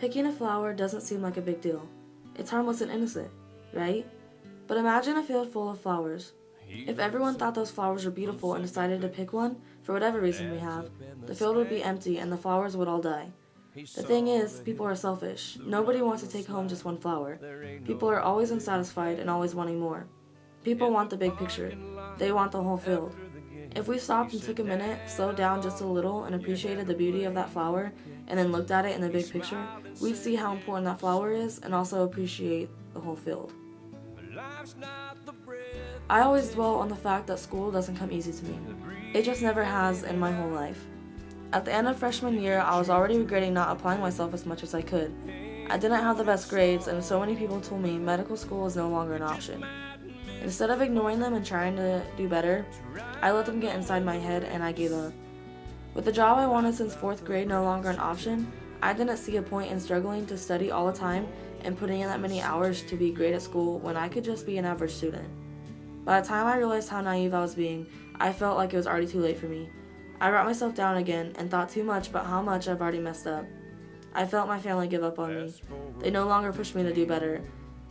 Picking a flower doesn't seem like a big deal. It's harmless and innocent, right? But imagine a field full of flowers. If everyone thought those flowers were beautiful and decided to pick one, for whatever reason we have, the field would be empty and the flowers would all die. The thing is, people are selfish. Nobody wants to take home just one flower. People are always unsatisfied and always wanting more. People want the big picture. They want the whole field. If we stopped and took a minute, slowed down just a little, and appreciated the beauty of that flower, and then looked at it in the big picture, we'd see how important that flower is and also appreciate the whole field. I always dwell on the fact that school doesn't come easy to me. It just never has in my whole life. At the end of freshman year, I was already regretting not applying myself as much as I could. I didn't have the best grades, and so many people told me medical school is no longer an option. Instead of ignoring them and trying to do better, I let them get inside my head and I gave up. With the job I wanted since 4th grade no longer an option, I didn't see a point in struggling to study all the time and putting in that many hours to be great at school when I could just be an average student. By the time I realized how naive I was being, I felt like it was already too late for me. I brought myself down again and thought too much about how much I've already messed up. I felt my family give up on me. They no longer pushed me to do better.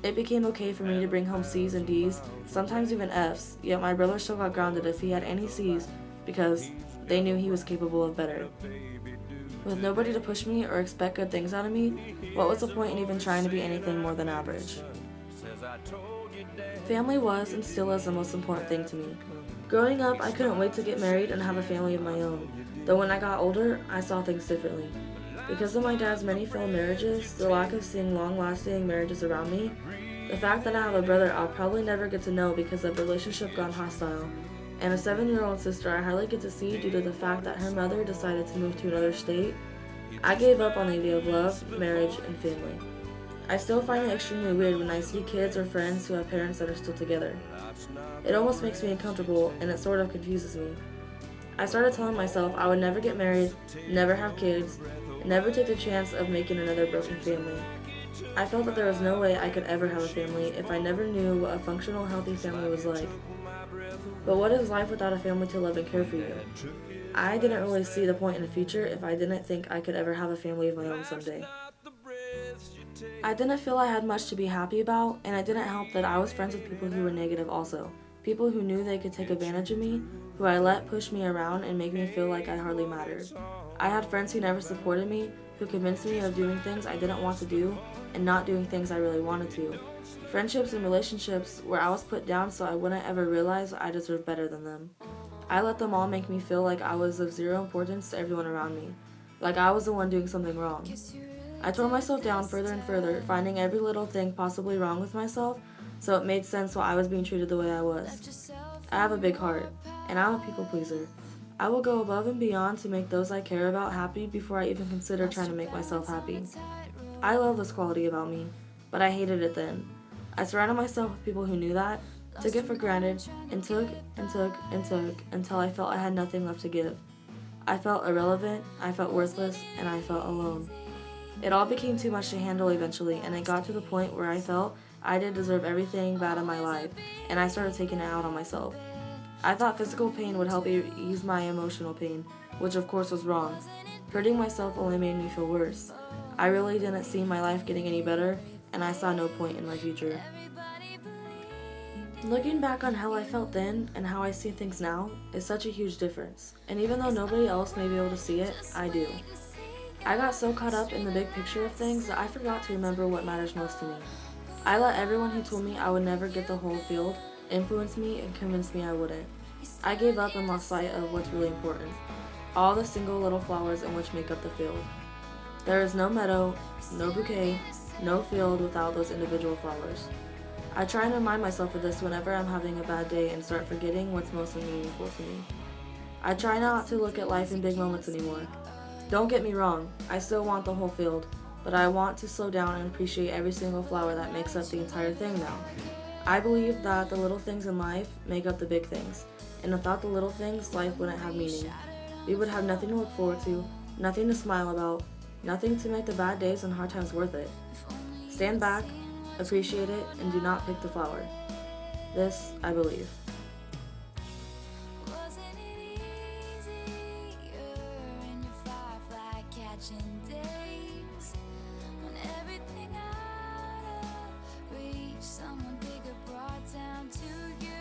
It became okay for me to bring home C's and D's, sometimes even F's, yet my brother still got grounded if he had any C's because they knew he was capable of better. With nobody to push me or expect good things out of me, what was the point in even trying to be anything more than average? Family was and still is the most important thing to me. Growing up, I couldn't wait to get married and have a family of my own, though when I got older, I saw things differently. Because of my dad's many failed marriages, the lack of seeing long-lasting marriages around me, the fact that I have a brother I'll probably never get to know because of relationship gone hostile, and a 7-year-old sister I hardly get to see due to the fact that her mother decided to move to another state, I gave up on the idea of love, marriage, and family. I still find it extremely weird when I see kids or friends who have parents that are still together. It almost makes me uncomfortable, and it sort of confuses me. I started telling myself I would never get married, never have kids, never take the chance of making another broken family. I felt that there was no way I could ever have a family if I never knew what a functional, healthy family was like. But what is life without a family to love and care for you? I didn't really see the point in the future if I didn't think I could ever have a family of my own someday. I didn't feel I had much to be happy about, and it didn't help that I was friends with people who were negative also. People who knew they could take advantage of me, who I let push me around and make me feel like I hardly mattered. I had friends who never supported me, who convinced me of doing things I didn't want to do and not doing things I really wanted to. Friendships and relationships where I was put down so I wouldn't ever realize I deserved better than them. I let them all make me feel like I was of zero importance to everyone around me, like I was the one doing something wrong. I tore myself down further and further, finding every little thing possibly wrong with myself, so it made sense why I was being treated the way I was. I have a big heart, and I'm a people pleaser. I will go above and beyond to make those I care about happy before I even consider trying to make myself happy. I love this quality about me, but I hated it then. I surrounded myself with people who knew that, took it for granted, and took until I felt I had nothing left to give. I felt irrelevant, I felt worthless, and I felt alone. It all became too much to handle eventually, and it got to the point where I felt I didn't deserve everything bad in my life, and I started taking it out on myself. I thought physical pain would help ease my emotional pain, which of course was wrong. Hurting myself only made me feel worse. I really didn't see my life getting any better, and I saw no point in my future. Looking back on how I felt then and how I see things now is such a huge difference, and even though nobody else may be able to see it, I do. I got so caught up in the big picture of things that I forgot to remember what matters most to me. I let everyone who told me I would never get the whole field influence me and convince me I wouldn't. I gave up and lost sight of what's really important, all the single little flowers in which make up the field. There is no meadow, no bouquet, no field without those individual flowers. I try and remind myself of this whenever I'm having a bad day and start forgetting what's most meaningful to me. I try not to look at life in big moments anymore. Don't get me wrong, I still want the whole field, but I want to slow down and appreciate every single flower that makes up the entire thing now. I believe that the little things in life make up the big things, and without the little things, life wouldn't have meaning. We would have nothing to look forward to, nothing to smile about, nothing to make the bad days and hard times worth it. Stand back, appreciate it, and do not pick the flower. This, I believe. everything out of reach. Someone bigger brought down to you.